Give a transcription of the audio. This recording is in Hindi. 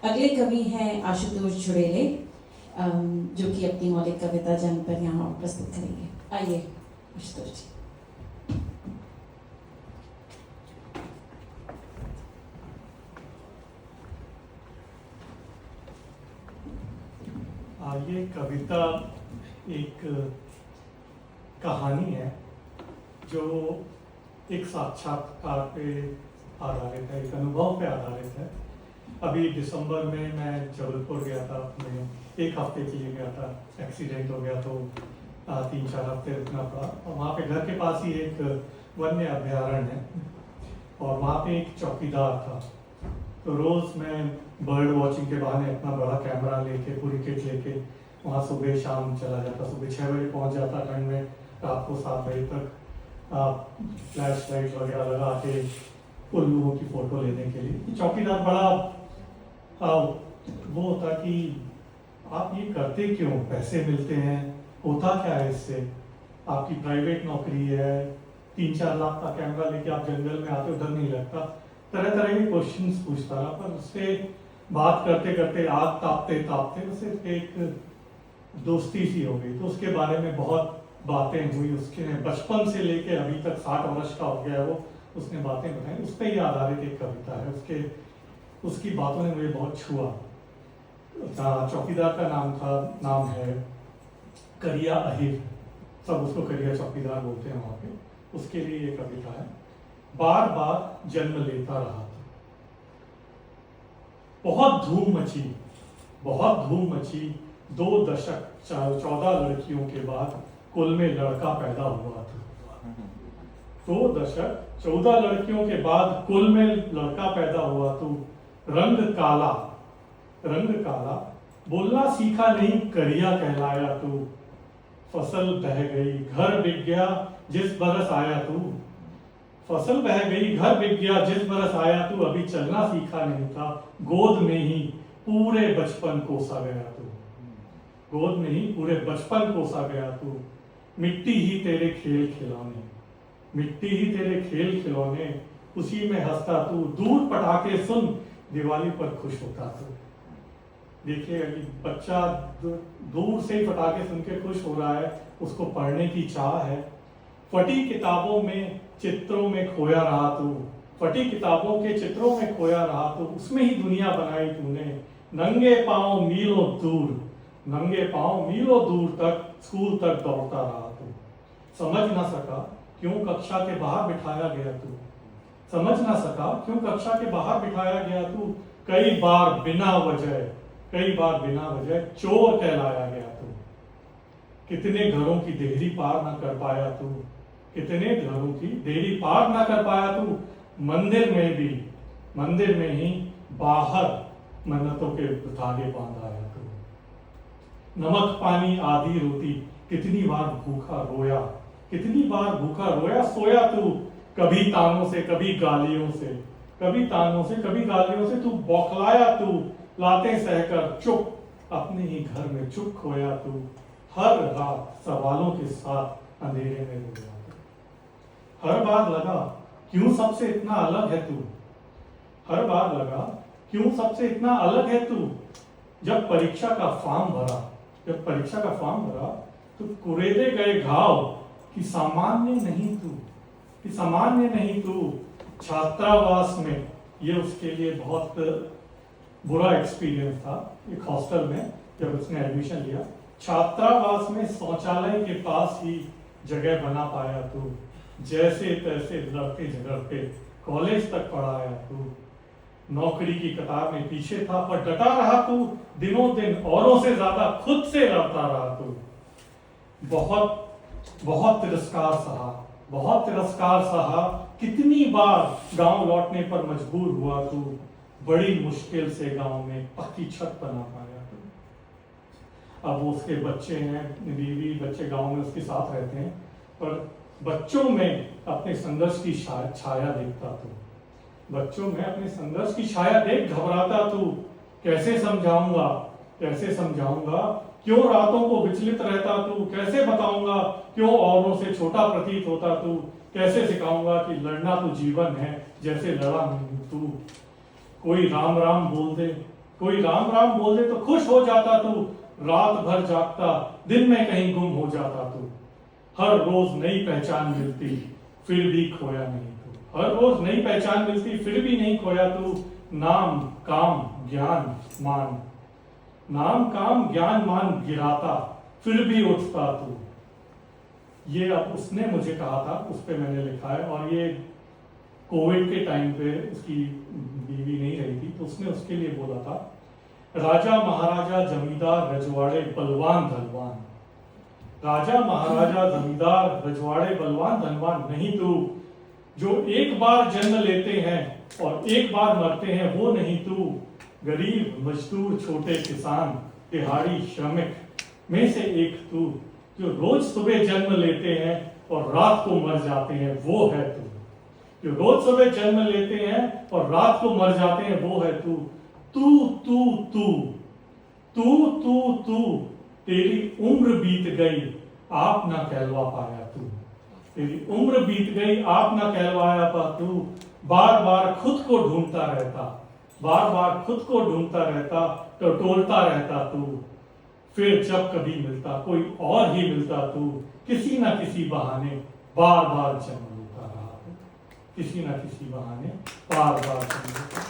अगले कवि हैं आशुतोष जुड़ेले, जो कि अपनी मौलिक कविता जन्म पर यहाँ प्रस्तुत करेंगे। आइए आशुतोष जी। ये कविता एक कहानी है जो एक साक्षात्कार पे आधारित है, एक अनुभव पे आधारित है। अभी दिसंबर में मैं जबलपुर गया था, अपने एक हफ्ते के लिए गया था। एक्सीडेंट हो गया तो 3-4 हफ्ते रुकना पड़ा। और वहाँ पे घर के पास ही एक वन्य अभ्यारण्य है और वहाँ पे एक चौकीदार था। तो रोज़ मैं बर्ड वॉचिंग के बहाने अपना बड़ा कैमरा लेके, पूरी किट लेके वहाँ सुबह शाम चला जाता। सुबह 6 बजे पहुँच जाता ठंड में, रात को 7 बजे तक फ्लैश लाइट वगैरह लगा के उल्लुओं की फ़ोटो लेने के लिए। चौकीदार बड़ा वो होता कि आप ये करते क्यों, पैसे मिलते हैं, होता क्या है इससे, आपकी प्राइवेट नौकरी है, 3-4 लाख का कैमरा लेके आप जंगल में आते हो, डर नहीं लगता। तरह तरह के क्वेश्चंस पूछता रहा, पर उससे बात करते करते आग तापते तापते उसे एक दोस्ती सी हो गई। तो उसके बारे में बहुत बातें हुई, उसके बचपन से लेके अभी तक 60 वर्ष का हो गया है वो, उसने बातें बताई। उस पर ही आधारित एक कविता है। उसकी बातों ने मुझे बहुत छुआ। चौकीदार का नाम है करिया अहिर, सब उसको करिया चौकीदार बोलते हैं वहाँ पे। उसके लिए ये कविता है। बार बार जन्म लेता रहा था, बहुत धूम मची 2 दशक 14 लड़कियों के बाद कुल में लड़का पैदा हुआ था। 2 दशक 14 लड़कियों के बाद कुल में लड़का पैदा हुआ तो रंग काला बोलना सीखा नहीं, करिया कहलाया तू। फसल बह गई घर बिक गया जिस बरस आया तू। फसल बह गई घर बिक गया जिस बरस आया तू। अभी चलना सीखा नहीं था, गोद में ही पूरे बचपन कोसा गया तू। गोद में ही पूरे बचपन कोसा गया तू। मिट्टी ही तेरे खेल खिलौने, उसी में हंसता तू। दूर पटाखे सुन, दिवाली पर खुश होता तू। देखिए, बच्चा दूर से ही पटाखे सुन के खुश हो रहा है, उसको पढ़ने की चाह है। फटी किताबों में चित्रों में खोया रहा तू। फटी किताबों के चित्रों में खोया रहा तू, उसमें ही दुनिया बनाई तूने। नंगे पांव मीलों दूर तक स्कूल तक दौड़ता रहा तू। समझ ना सका क्यों कक्षा के बाहर बिठाया गया तू। कई बार बिना वजह चोर कहलाया गया तू। कितने घरों की देहरी पार ना कर पाया तू। मंदिर में ही बाहर मन्नतों के धागे बांध आया तू। नमक पानी आधी रोटी, कितनी बार भूखा रोया सोया तू। कभी तानों से कभी गालियों से तू बौखलाया तू। लाते सहकर चुप, अपने ही घर में चुप खोया तू। हर रात सवालों के साथ अंधेरे में रोया तू। हर बार लगा क्यों सबसे इतना अलग है तू। जब परीक्षा का फॉर्म भरा तो कुरेदे गए घाव कि सामान्य नहीं तू। छात्रावास में, ये उसके लिए बहुत बुरा एक्सपीरियंस था। एक हॉस्टल में जब उसने एडमिशन लिया, छात्रावास में शौचालय के पास ही जगह बना पाया तू। जैसे तैसे लड़ते झगड़ते कॉलेज तक पढ़ाया तू। नौकरी की कतार में पीछे था पर डटा रहा तू। दिनों दिन औरों से ज्यादा खुद से लड़ता रहा तू। बहुत तिरस्कार सहा। कितनी बार गांव लौटने पर मजबूर हुआ तू। बड़ी मुश्किल से गांव में पक्की छत बना पाया तू। अब उसके बच्चे हैं, बीवी बच्चे गांव में उसके साथ रहते हैं, पर बच्चों में अपने संघर्ष की छाया देखता तू। देख घबराता तू। कैसे समझाऊंगा क्यों रातों को विचलित रहता तू। कैसे बताऊंगा क्यों औरों से छोटा प्रतीत होता तू। कैसे सिखाऊंगा कि लड़ना तो जीवन है, जैसे लड़ा तू। कोई राम राम बोल दे कोई राम राम बोल दे तो खुश हो जाता तू, रात भर जागता दिन में कहीं गुम हो जाता तू। हर रोज नई पहचान मिलती फिर भी खोया नहीं तू। हर रोज नई पहचान मिलती फिर भी नहीं खोया तू। नाम काम ज्ञान मान, नाम काम ज्ञान मान गिराता फिर भी उठता तू। ये अब उसने मुझे कहा था, उस पे मैंने लिखा है। और ये कोविड के टाइम पे उसकी बीवी नहीं रही थी तो उसने उसके लिए बोला था, राजा महाराजा जमींदार रजवाड़े बलवान धनवान, राजा महाराजा जमींदार रजवाड़े बलवान धनवान नहीं तू। जो एक बार जन्म लेते हैं और एक बार मरते हैं वो नहीं तू। गरीब मजदूर छोटे किसान दिहाड़ी श्रमिक में से एक तू। जो रोज सुबह जन्म लेते हैं और रात को मर जाते हैं वो है तू। जो रोज सुबह जन्म लेते हैं और रात को मर जाते हैं वो है तू। तू तू तू तू तू तू तेरी उम्र बीत गई आप ना कहलवा पाया तू। तेरी उम्र बीत गई आप ना कहलवाया पा तू। बार बार खुद को ढूंढता रहता, बार बार खुद को ढूंढता रहता, टटोलता रहता तू। फिर जब कभी मिलता कोई और ही मिलता तू। किसी ना किसी बहाने बार बार जन्म लेता रहा तू। किसी ना किसी बहाने बार बार जन्म लेता।